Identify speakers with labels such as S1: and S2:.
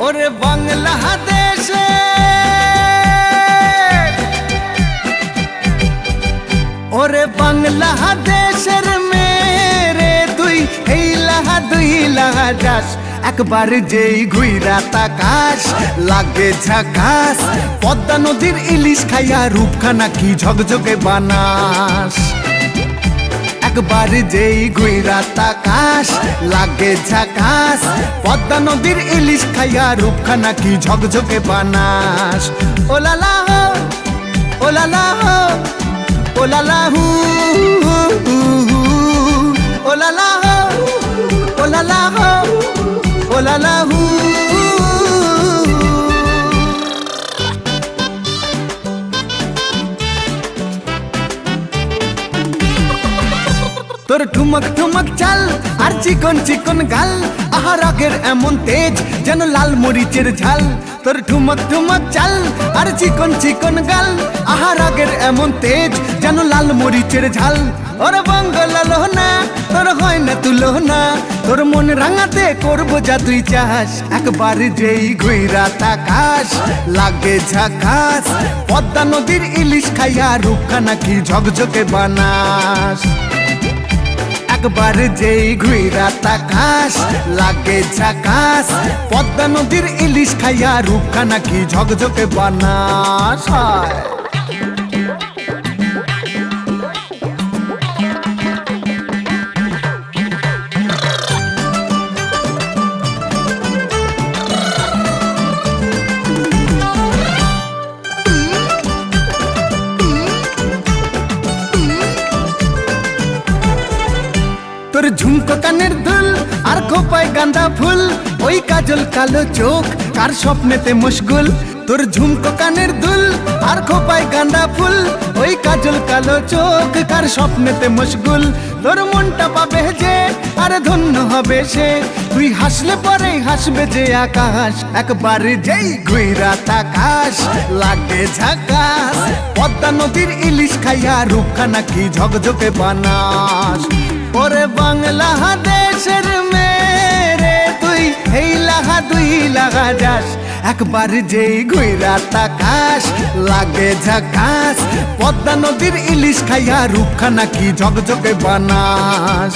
S1: ওরে বাংলাদেশে ওরে বাংলাদেশের মেরে তুই এই লাহা দুই লাহা যাস একবার যেই ঘুইরা তাকাস লাগে ঝাকাস পদ্মা নদীর ইলিশ খাইয়া রূপখানা কি ঝকঝকে বানাস একবার যেই ঘুইরা তাকাস লাগে ঝাকাস পদ্মা নদীর ইলিশ খাইয়া রূপখানা কি ঝকঝকে বানাস ওলালা হো ওলালা হো ওলালা হু ওলালা হো ওলালা হো ওলালা হু তোর ঠুমক ঠুমক চাল আর চিকন চিকন গাল আহার আগের এমন তেজ যেন লাল মরিচের ঝাল তোর ঠুমক ঠুমক চাল আর চিকন চিকন গাল আহার আগের এমন তেজ যেন লাল মরিচের ঝাল ওর বাংলা লোহনা তোর হয় না তুলনা তোর মন রাঙাতে করবো যা তুই চাস একবার যেই ঘুইরা তাকাস লাগে ঝাকাস পদ্মা নদীর ইলিশ খাইয়া রূপখানা কি ঝকঝকে বানাস একবার যেই ঘুইরা তাকাস লাগে ঝাকাস পদ্মা নদীর ইলিশ খাইয়া রূপখানা কি ঝকঝকে বানাস তোর ঝুমকো কানের দুল আর খোপায় গাঁদা ফুল ওই কাজল কালো চোখ কার স্বপ্নেতে মশগুল তোর ঝুমকো কানের দুল আর খোপায় গাঁদা ফুল ওই কাজল কালো চোখ কার স্বপ্নেতে মশগুল তোর মনটা পাবে যে আর ধন্য হবে সে তুই হাসলে পরে হাসবে যে আকাশ একবার যেই ঘুইরা তাকাস লাগে ঝাকাস পদ্মা নদীর ইলিশ খাইয়া রূপখানা কি ঝকঝকে বানাস ওরে বাংলাদেশের মেরে তুই এই লাহা দুই লাহা যাস একবার যেই ঘুইরা তাকাস লাগে ঝাকাস পদ্মা নদীর ইলিশ খাইয়া রূপখানা কি ঝকঝকে বানাস।